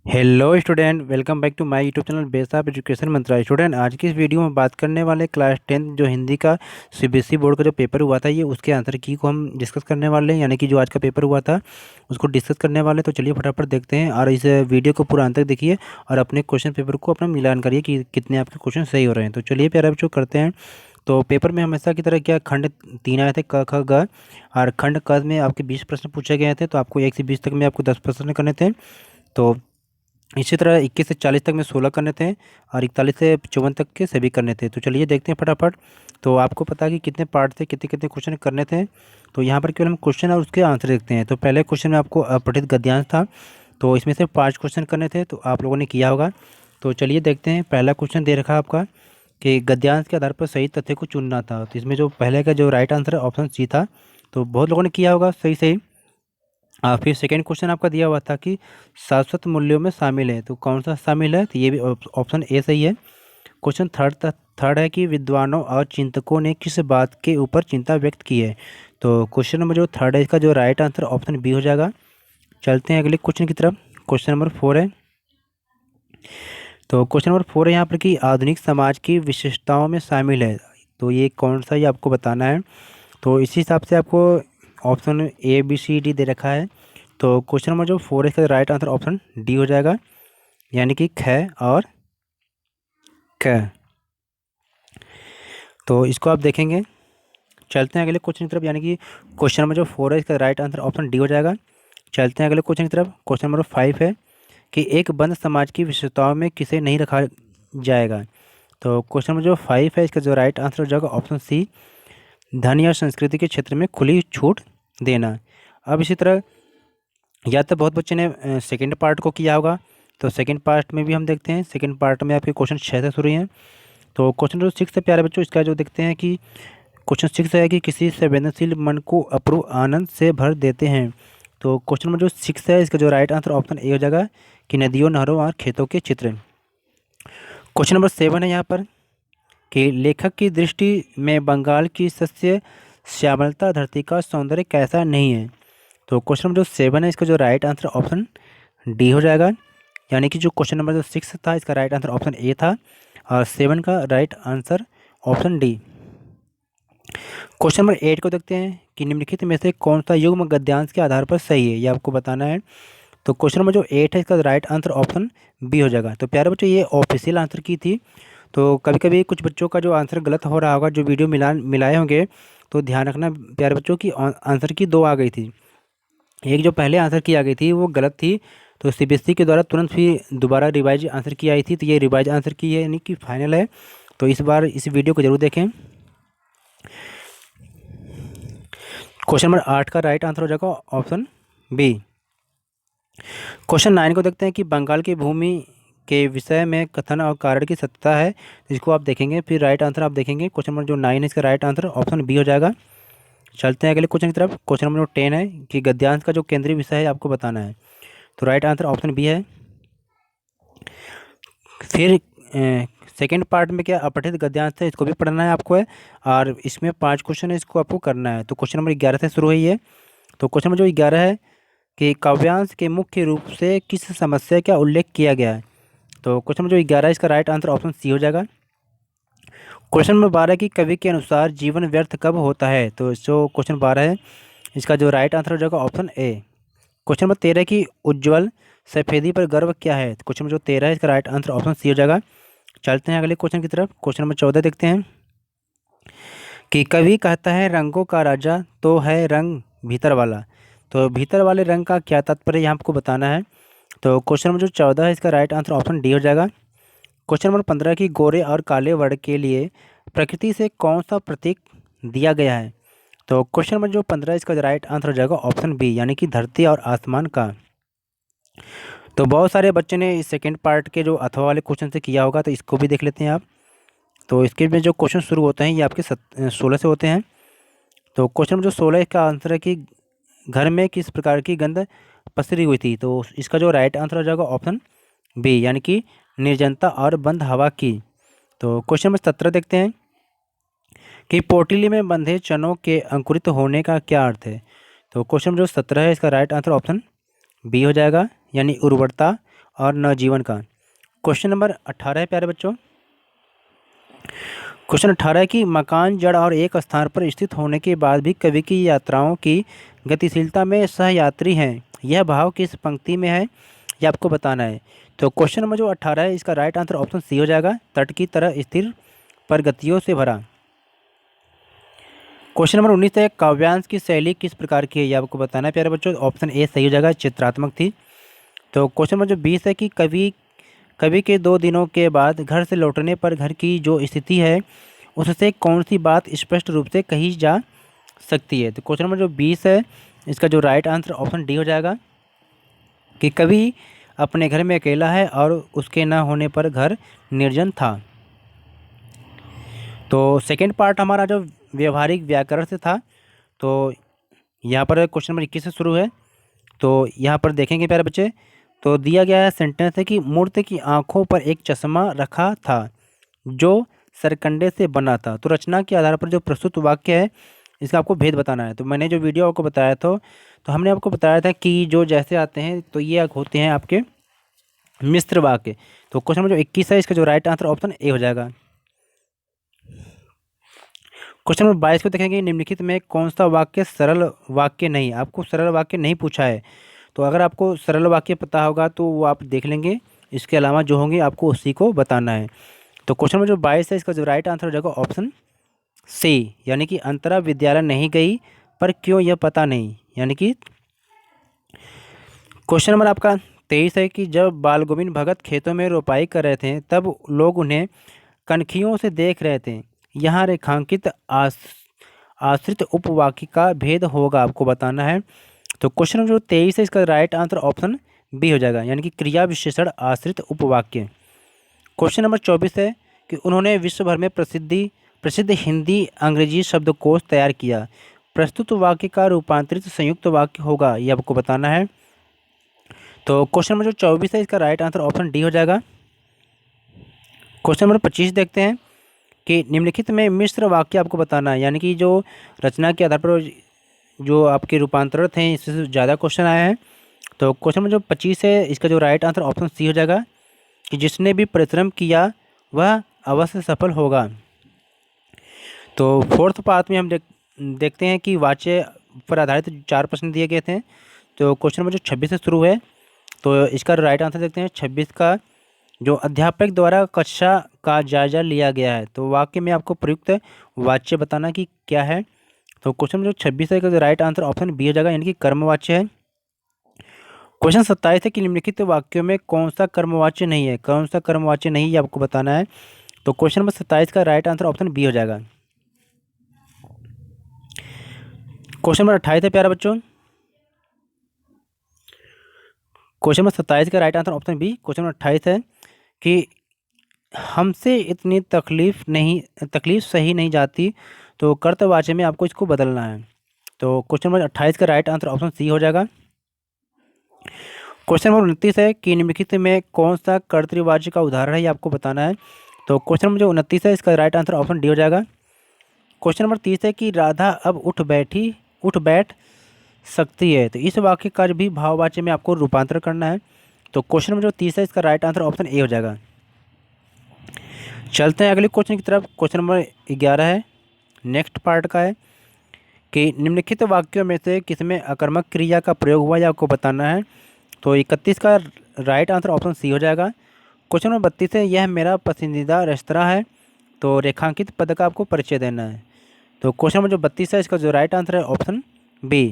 Hello student, welcome back to my YouTube channel base of education मंत्रालय। Student, आज की इस वीडियो में बात करने वाले क्लास 10 जो हिंदी का सीबीएसई बोर्ड का जो पेपर हुआ था, ये उसके आंसर की को हम डिस्कस करने वाले हैं। यानी कि जो आज का पेपर हुआ था उसको डिस्कस करने वाले। तो चलिए फटाफट देखते हैं और इस वीडियो को पूरा अंत तक देखिए और अपने क्वेश्चन पेपर को अपना मिलान करिए कि कितने आपके क्वेश्चन सही हो रहे हैं। तो चलिए प्यारे बच्चों करते हैं। तो पेपर में हमेशा की तरह क्या खंड 3 आए थे, क ख ग, और खंड क में आपके 20 प्रश्न पूछे गए थे। तो आपको 1 से 20 तक में आपको 10 प्रश्न करने थे। तो इसी तरह 21 से 40 तक में 16 करने थे और 41 से 54 तक के सभी करने थे। तो चलिए देखते हैं फटाफट। तो आपको पता है कि कितने पार्ट थे, कितने कितने क्वेश्चन करने थे। तो यहाँ पर केवल हम क्वेश्चन और उसके आंसर देखते हैं। तो पहले क्वेश्चन में आपको अपठित गद्यांश था। तो इसमें से 5 क्वेश्चन करने थे, तो आप लोगों ने किया होगा। तो चलिए देखते हैं। पहला क्वेश्चन दे रखा है आपका कि गद्यांश के आधार पर सही तथ्य को चुनना था। तो इसमें जो पहले का जो राइट आंसर है ऑप्शन सी था। तो बहुत लोगों ने किया होगा सही सही। फिर सेकंड क्वेश्चन आपका दिया हुआ था कि शाश्वत मूल्यों में शामिल है। तो कौन सा शामिल है? तो ये भी ऑप्शन ए सही है। क्वेश्चन थर्ड है कि विद्वानों और चिंतकों ने किस बात के ऊपर चिंता व्यक्त की है। तो क्वेश्चन नंबर जो थर्ड है, इसका जो राइट आंसर ऑप्शन बी हो जाएगा। चलते हैं अगले क्वेश्चन की तरफ। क्वेश्चन नंबर 4 है। तो क्वेश्चन नंबर 4 है यहाँ पर कि आधुनिक समाज की विशेषताओं में शामिल है। तो ये कौन सा, ये आपको बताना है। तो इसी हिसाब से आपको option A B C D दे रखा है। तो क्वेश्चन नंबर जो 4 है, इसका राइट आंसर ऑप्शन डी हो जाएगा, यानी कि ख और क। तो इसको आप देखेंगे। चलते हैं अगले क्वेश्चन की तरफ, यानी कि क्वेश्चन नंबर जो 4 है, इसका राइट आंसर ऑप्शन डी हो जाएगा। चलते हैं अगले क्वेश्चन की तरफ। क्वेश्चन नंबर 5 है कि एक बंद समाज की विशेषताओं में किसे नहीं रखा जाएगा। तो क्वेश्चन नंबर जो 5 है, इसका जो राइट आंसर हो जाएगा ऑप्शन सी, धन या संस्कृति के क्षेत्र में खुली छूट देना। अब इसी तरह या तो बहुत बच्चे ने सेकंड पार्ट को किया होगा। तो सेकंड पार्ट में भी हम देखते हैं। सेकंड पार्ट में आपके क्वेश्चन 6 से शुरू हैं। तो क्वेश्चन जो 6 है प्यारे बच्चों, इसका जो देखते हैं कि क्वेश्चन 6 है कि किसी संवेदनशील मन को अपूर्व आनंद से भर देते हैं। तो क्वेश्चन नंबर जो 6 है, इसका जो राइट आंसर ऑप्शन ए हो जाएगा कि नदियों, नहरों और खेतों के चित्र। क्वेश्चन नंबर 7 है यहाँ पर कि लेखक की दृष्टि में बंगाल की सस्य श्यामलता धरती का सौंदर्य कैसा नहीं है। तो क्वेश्चन नंबर जो 7 है, इसका जो राइट आंसर ऑप्शन डी हो जाएगा, यानी कि जो क्वेश्चन नंबर जो 6 था, इसका राइट आंसर ऑप्शन ए था और 7 का right answer option D. Question number 8 को देखते हैं कि निम्नलिखित में से कौन सा युग्म गद्यांश के आधार पर सही है, ये आपको बताना है। तो क्वेश्चन नंबर जो 8 है, इसका राइट आंसर ऑप्शन बी हो जाएगा। तो प्यारे बच्चों, ये ऑफिशियल आंसर की थी। तो कभी कभी कुछ बच्चों का जो आंसर गलत हो रहा होगा, जो वीडियो मिलाए होंगे। तो ध्यान रखना प्यारे बच्चों की आंसर की 2 आ गई थी। एक जो पहले आंसर की आ गई थी वो गलत थी। तो सीबीएसई के द्वारा तुरंत भी दोबारा रिवाइज आंसर की आई थी। तो ये रिवाइज आंसर की है, यानी कि फाइनल है। तो इस बार इस वीडियो को जरूर देखें। क्वेश्चन नंबर 8 का राइट आंसर हो जाएगा ऑप्शन बी। क्वेश्चन 9 को देखते हैं कि बंगाल की भूमि के विषय में कथन और कारण की सत्यता है। इसको आप देखेंगे, फिर राइट आंसर आप देखेंगे। क्वेश्चन नंबर जो 9 है, इसका राइट आंसर ऑप्शन बी हो जाएगा। चलते हैं अगले क्वेश्चन की तरफ। क्वेश्चन नंबर 10 है कि गद्यांश का जो केंद्रीय विषय है आपको बताना है। तो राइट आंसर ऑप्शन बी है। फिर सेकेंड पार्ट में क्या अपठित गद्यांश है, इसको भी पढ़ना है आपको है। और इसमें 5 क्वेश्चन है, इसको आपको करना है। तो क्वेश्चन नंबर 11 से शुरू हुई है। तो क्वेश्चन नंबर जो 11 है कि काव्यांश के मुख्य रूप से किस समस्या का उल्लेख किया गया है। तो क्वेश्चन नंबर जो 11 है, इसका राइट आंसर ऑप्शन सी हो जाएगा। क्वेश्चन नंबर 12 की कवि के अनुसार जीवन व्यर्थ कब होता है। तो जो क्वेश्चन 12 है, इसका जो राइट आंसर हो जाएगा ऑप्शन ए। क्वेश्चन नंबर 13 की उज्ज्वल सफेदी पर गर्व क्या है। तो क्वेश्चन नंबर जो 13 है, इसका राइट आंसर ऑप्शन सी हो जाएगा। चलते हैं अगले क्वेश्चन की तरफ। क्वेश्चन नंबर 14 देखते हैं कि कवि कहता है रंगों का राजा तो है रंग भीतर वाला। तो भीतर वाले रंग का क्या तात्पर्य यहाँ आपको बताना है। तो क्वेश्चन नंबर जो 14 है, इसका राइट आंसर ऑप्शन डी हो जाएगा। क्वेश्चन नंबर 15 की गोरे और काले वर्ण के लिए प्रकृति से कौन सा प्रतीक दिया गया है। तो क्वेश्चन नंबर जो 15 इसका राइट आंसर हो जाएगा ऑप्शन बी, यानी कि धरती और आसमान का। तो बहुत सारे बच्चों ने इस सेकेंड पार्ट के जो अथवा वाले क्वेश्चन से किया होगा, तो इसको भी देख लेते हैं आप। तो इसके में जो क्वेश्चन शुरू होते हैं ये आपके 16 से होते हैं। तो क्वेश्चन नंबर जो 16 का आंसर है कि घर में किस प्रकार की गंध पसरी हुई थी। तो इसका जो राइट आंसर हो जाएगा ऑप्शन बी, यानी कि निर्जनता और बंद हवा की। तो क्वेश्चन नंबर 17 देखते हैं कि पोटली में बंधे चनों के अंकुरित होने का क्या अर्थ है। तो क्वेश्चन नंबर जो 17 है, इसका राइट आंसर ऑप्शन बी हो जाएगा, यानी उर्वरता और नवजीवन का। क्वेश्चन नंबर 18 है प्यारे बच्चों। क्वेश्चन 18 है कि मकान जड़ और एक स्थान पर स्थित होने के बाद भी कवि की यात्राओं की गतिशीलता में सहयात्री हैं, यह भाव किस पंक्ति में है, ये आपको बताना है। तो क्वेश्चन नंबर जो 18 है इसका राइट आंसर ऑप्शन सी हो जाएगा, तट की तरह स्थिर पर गतियों से भरा। क्वेश्चन नंबर 19 है काव्यांश की शैली किस प्रकार की है, ये आपको बताना है प्यारे बच्चों। ऑप्शन ए सही हो जाएगा, चित्रात्मक थी। तो क्वेश्चन नंबर जो 20 है कि कवि कवि के 2 दिनों के बाद घर से लौटने पर घर की जो स्थिति है उससे कौन सी बात स्पष्ट रूप से कही जा सकती है। तो क्वेश्चन नंबर जो 20 है इसका जो राइट आंसर ऑप्शन डी हो जाएगा कि कवि अपने घर में अकेला है और उसके न होने पर घर निर्जन था। तो सेकेंड पार्ट हमारा जो व्यवहारिक व्याकरण से था, तो यहाँ पर क्वेश्चन नंबर 21 से शुरू है। तो यहाँ पर देखेंगे प्यारे बच्चे, तो दिया गया है सेंटेंस है कि मूर्ति की आंखों पर एक चश्मा रखा था जो सरकंडे से बना था। तो रचना के आधार पर जो प्रस्तुत वाक्य है इसका आपको भेद बताना है। तो मैंने जो वीडियो आपको बताया था, तो हमने आपको बताया था कि जो जैसे आते हैं तो ये होते हैं आपके मिश्र वाक्य। तो क्वेश्चन नंबर जो 21 है इसका जो राइट आंसर ऑप्शन ए हो जाएगा। क्वेश्चन नंबर 22 को देखेंगे, निम्नलिखित में कौन सा वाक्य सरल वाक्य नहीं, आपको सरल वाक्य नहीं पूछा है। तो अगर आपको सरल वाक्य पता होगा तो वो आप देख लेंगे, इसके अलावा जो होंगे आपको उसी को बताना है। तो क्वेश्चन नंबर जो 22 है इसका जो राइट आंसर हो जाएगा ऑप्शन सी, यानी कि अंतरा विद्यालय नहीं गई पर क्यों यह पता नहीं, यानी कि। क्वेश्चन नंबर आपका 23 है कि जब बाल गोविंद भगत खेतों में रोपाई कर रहे थे तब लोग उन्हें कनखियों से देख रहे थे, यहाँ रेखांकित आश्रित उपवाक्य का भेद होगा, आपको बताना है। तो क्वेश्चन नंबर जो 23 है इसका राइट आंसर ऑप्शन बी हो जाएगा, यानी कि क्रिया विशेषण आश्रित उपवाक्य। क्वेश्चन नंबर 24 है कि उन्होंने विश्व भर में प्रसिद्ध हिंदी अंग्रेजी शब्दकोश तैयार किया, प्रस्तुत वाक्य का रूपांतरित संयुक्त वाक्य होगा, ये आपको बताना है। तो क्वेश्चन नंबर जो 24 है इसका राइट आंसर ऑप्शन डी हो जाएगा। क्वेश्चन नंबर 25 देखते हैं कि निम्नलिखित में मिश्र वाक्य आपको बताना है, यानी कि जो रचना के आधार पर जो आपके रूपांतरण थे इससे ज़्यादा क्वेश्चन आए हैं। तो क्वेश्चन नंबर जो 25 है इसका जो राइट आंसर ऑप्शन सी हो जाएगा कि जिसने भी परिश्रम किया वह अवश्य सफल होगा। तो फोर्थ पार्ट में हम देखते हैं कि वाच्य पर आधारित 4 प्रश्न दिए गए थे। तो क्वेश्चन नंबर जो 26 से शुरू है, तो इसका राइट आंसर देखते हैं 26 का, जो अध्यापक द्वारा कक्षा का जायजा लिया गया है। तो वाक्य में आपको प्रयुक्त वाच्य बताना कि क्या है। तो क्वेश्चन नंबर जो 26 है का जो राइट आंसर ऑप्शन बी हो जाएगा, यानी कि कर्मवाच्य है। क्वेश्चन 27 है कि निम्नलिखित वाक्यों में कौन सा कर्मवाच्य नहीं है, कौन सा कर्मवाच्य नहीं ये आपको बताना है। तो क्वेश्चन नंबर 27 का राइट आंसर ऑप्शन बी हो जाएगा। क्वेश्चन नंबर 28 है प्यारे बच्चों, क्वेश्चन नंबर 27 का right answer option B. Question number 28 है कि हमसे इतनी तकलीफ सही नहीं जाती, तो कर्तवाच्य में आपको इसको बदलना है। तो क्वेश्चन नंबर 28 का राइट आंसर ऑप्शन सी हो जाएगा। क्वेश्चन नंबर 29 है कि निम्नलिखित में कौन सा कर्तृवाच्य का उदाहरण है, ये आपको बताना है। तो क्वेश्चन नंबर जो 29 है इसका राइट आंसर ऑप्शन डी हो जाएगा। क्वेश्चन नंबर 30 है कि राधा अब उठ बैठ सकती है, तो इस वाक्य का भी भाववाच्य में आपको रूपांतर करना है। तो क्वेश्चन नंबर जो 30 है इसका राइट आंसर ऑप्शन ए हो जाएगा। चलते हैं अगले क्वेश्चन की तरफ। क्वेश्चन नंबर 11 है, नेक्स्ट पार्ट का है कि निम्नलिखित वाक्यों में से किसमें आकर्मक क्रिया का प्रयोग हुआ, या आपको बताना है। तो 31 का राइट आंसर ऑप्शन सी हो जाएगा। क्वेश्चन नंबर 32 है, यह मेरा पसंदीदा रेस्तरां है, तो रेखांकित पद का आपको परिचय देना है। तो क्वेश्चन नंबर जो 32 है इसका जो राइट आंसर है ऑप्शन बी।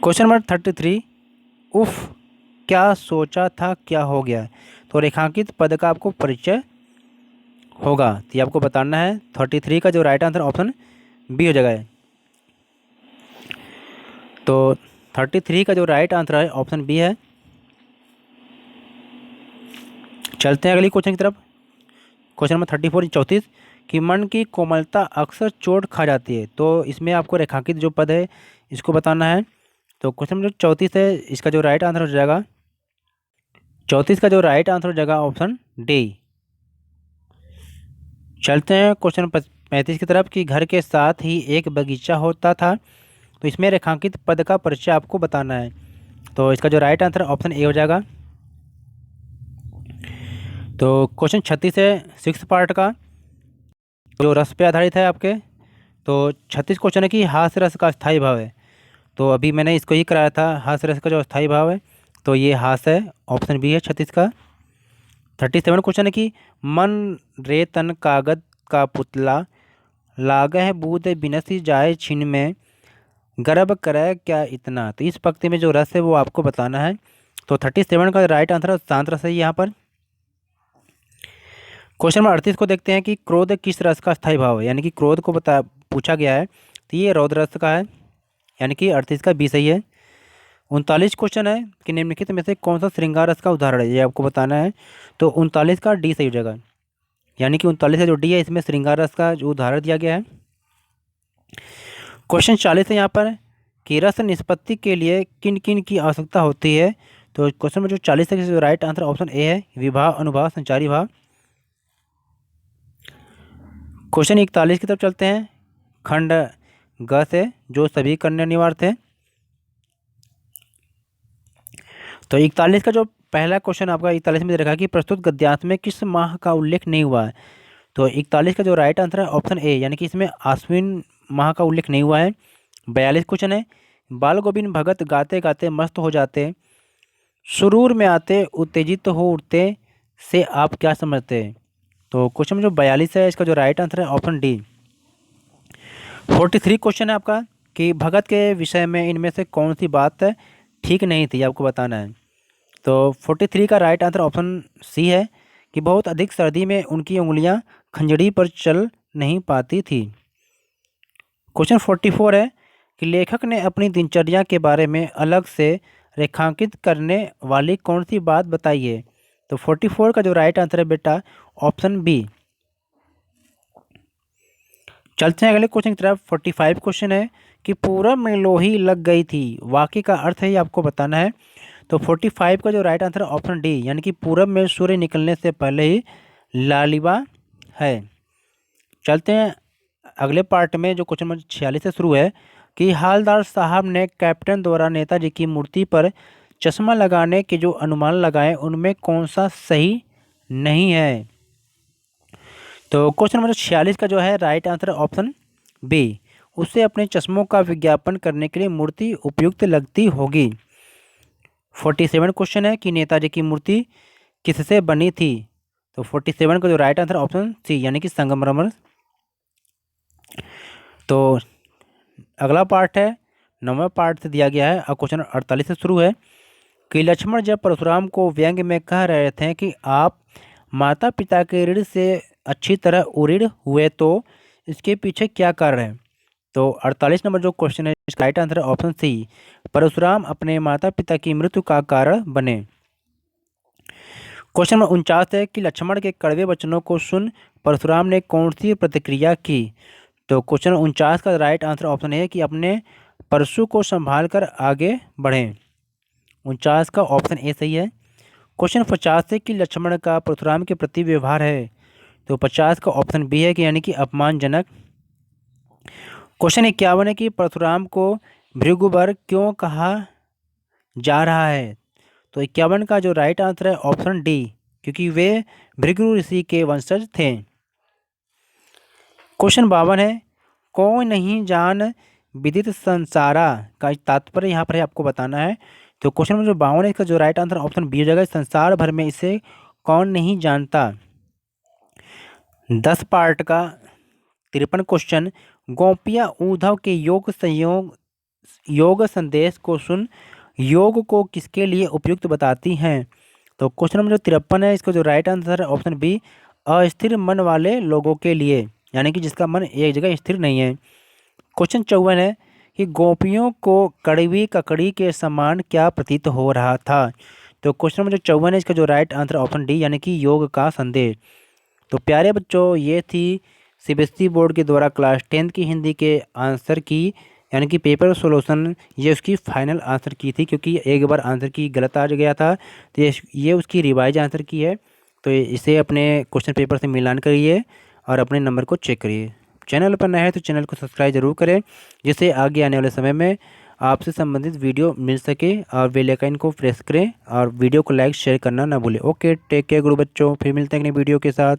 क्वेश्चन नंबर 33, उफ क्या सोचा था क्या हो गया, तो रेखांकित पद का आपको परिचय होगा, तो ये आपको बताना है। 33 का जो राइट आंसर ऑप्शन बी हो जाएगा। तो 33 का जो राइट आंसर है ऑप्शन बी है। चलते हैं अगली क्वेश्चन की तरफ। क्वेश्चन नंबर 34 34 कि मन की कोमलता अक्सर चोट खा जाती है, तो इसमें आपको रेखांकित जो पद है इसको बताना है। तो क्वेश्चन नंबर 34 है इसका जो राइट आंसर हो जाएगा, 34 का जो राइट आंसर हो जाएगा ऑप्शन डी। चलते हैं क्वेश्चन 35 की तरफ कि घर के साथ ही एक बगीचा होता था, तो इसमें रेखांकित पद का परिचय आपको बताना है। तो इसका जो राइट आंसर ऑप्शन ए हो जाएगा। तो क्वेश्चन 36 है 6 पार्ट का, जो रस पे आधारित है आपके। तो 36 क्वेश्चन है कि हास्य रस का स्थायी भाव है। तो अभी मैंने इसको ही कराया था, हास्य रस का जो स्थायी भाव है, तो ये हास्य है, ऑप्शन बी है 36 का। 37 क्वेश्चन है कि मन रे तन कागद का पुतला, लागह बूद बिनसी जाए छिन में, गर्भ करे क्या इतना। तो इस पंक्ति में जो रस है वो आपको बताना है। तो 37 का राइट आंसर शांत रस है यहाँ पर। क्वेश्चन नंबर 38 को देखते हैं कि क्रोध किस रस का स्थायी भाव है, यानी कि क्रोध को पूछा गया है, तो ये रौद्र रस का है, यानी कि 38 का बी सही है। 39 क्वेश्चन है कि निम्नलिखित में से कौन सा श्रृंगार रस का उदाहरण है, ये आपको बताना है। तो 39 का डी सही हो जाएगा, यानी कि 39 का जो डी है इसमें श्रृंगार रस का जो उदाहरण दिया गया है। क्वेश्चन 40 है यहाँ पर कि रस निष्पत्ति के लिए किन किन की आवश्यकता होती है। तो क्वेश्चन में जो 40 है, जो राइट आंसर ऑप्शन ए है, विभाव, अनुभाव, संचारी भाव। क्वेश्चन 41 की तरफ चलते हैं, खंड ग से, जो सभी करने अनिवार्य थे। तो 41 का जो पहला क्वेश्चन आपका 41 में रखा कि प्रस्तुत गद्यांश में किस माह का उल्लेख नहीं हुआ है। तो 41 का जो राइट आंसर है ऑप्शन ए, यानी कि इसमें आश्विन माह का उल्लेख नहीं हुआ है। 42 क्वेश्चन है, बाल गोविंद भगत गाते गाते मस्त हो जाते, सुरूर में आते उत्तेजित हो उठते से आप क्या समझते हैं। तो क्वेश्चन में जो 42 है इसका जो राइट आंसर है ऑप्शन डी। 43 क्वेश्चन है आपका कि भगत के विषय में इनमें से कौन सी बात ठीक नहीं थी, आपको बताना है। तो 43 का राइट आंसर ऑप्शन सी है कि बहुत अधिक सर्दी में उनकी उंगलियां खंजड़ी पर चल नहीं पाती थी। क्वेश्चन 44 है कि लेखक ने अपनी दिनचर्या के बारे में अलग से रेखांकित करने वाली कौन सी बात बताई है। तो 44 का जो राइट आंसर है बेटा ऑप्शन बी। चलते हैं अगले क्वेश्चन की तरफ। 45 क्वेश्चन है कि पूरब में लोही लग गई थी, वाक्य का अर्थ है ये आपको बताना है। तो 45 का जो राइट आंसर है ऑप्शन डी, यानी कि पूरब में सूर्य निकलने से पहले ही लालिबा है। चलते हैं अगले पार्ट में, जो क्वेश्चन नंबर 46 से शुरू है कि हालदार साहब ने कैप्टन द्वारा नेताजी की मूर्ति पर चश्मा लगाने के जो अनुमान लगाए उनमें कौन सा सही नहीं है। तो क्वेश्चन नंबर 46 का जो है राइट आंसर ऑप्शन बी, उसे अपने चश्मों का विज्ञापन करने के लिए मूर्ति उपयुक्त लगती होगी। 47 क्वेश्चन है कि नेताजी की मूर्ति किससे बनी थी। तो 47 का जो राइट आंसर ऑप्शन सी, यानी कि संगमरमर। तो अगला पार्ट है 9वें पार्ट से दिया गया है, और क्वेश्चन 48 से शुरू है कि लक्ष्मण जब परशुराम को व्यंग में कह रहे थे कि आप माता पिता के ऋण से अच्छी तरह उऋण हुए, तो इसके पीछे क्या कारण है। तो 48 नंबर जो क्वेश्चन है इसका राइट आंसर है ऑप्शन सी, परशुराम अपने माता पिता की मृत्यु का कारण बने। क्वेश्चन नंबर 49 है कि लक्ष्मण के कड़वे वचनों को सुन परशुराम ने कौन सी प्रतिक्रिया की। तो क्वेश्चन 49 का राइट आंसर ऑप्शन है कि अपने परशु को संभाल कर आगे बढ़ें। 49 का ऑप्शन ए सही है। क्वेश्चन 50 है कि लक्ष्मण का परशुराम के प्रति व्यवहार है। तो 50 का ऑप्शन बी है कि यानी कि अपमानजनक। क्वेश्चन 51 है कि परशुराम को भृगुबर क्यों कहा जा रहा है। तो 51 का जो राइट आंसर है ऑप्शन डी, क्योंकि वे भृगु ऋषि के वंशज थे। क्वेश्चन 52 है कोई नहीं जान विदित संसारा का तात्पर्य यहाँ पर है आपको बताना है। तो क्वेश्चन नंबर जो 52 है इसका जो राइट आंसर ऑप्शन बी हो जाएगा, संसार भर में इसे कौन नहीं जानता। 10 पार्ट का 53 क्वेश्चन, गोपियाँ उद्धव के योग संदेश को सुन योग को किसके लिए उपयुक्त बताती हैं। तो क्वेश्चन नंबर जो 53 है इसका जो राइट आंसर है ऑप्शन बी, अस्थिर मन वाले लोगों के लिए, यानी कि जिसका मन एक जगह स्थिर नहीं है। क्वेश्चन 54 है कि गोपियों को कड़वी ककड़ी के समान क्या प्रतीत हो रहा था। तो क्वेश्चन नंबर जो 54 है इसका जो राइट आंसर ऑप्शन डी, यानी कि योग का संदेश। तो प्यारे बच्चों, ये थी सीबीएसई बोर्ड के द्वारा क्लास 10th की हिंदी के आंसर की, यानी कि पेपर सोल्यूशन, ये उसकी फाइनल आंसर की थी, क्योंकि एक बार आंसर की गलत आ गया था, तो ये उसकी रिवाइज आंसर की है। तो इसे अपने क्वेश्चन पेपर से मिलान करिए और अपने नंबर को चेक करिए। चैनल पर नए हैं तो चैनल को सब्सक्राइब जरूर करें, जिससे आगे आने वाले समय में आपसे संबंधित वीडियो मिल सके, और बेल आइकन को प्रेस करें और वीडियो को लाइक शेयर करना ना भूलें। ओके, टेक केयर गुरु बच्चों, फिर मिलते हैं अगले वीडियो के साथ।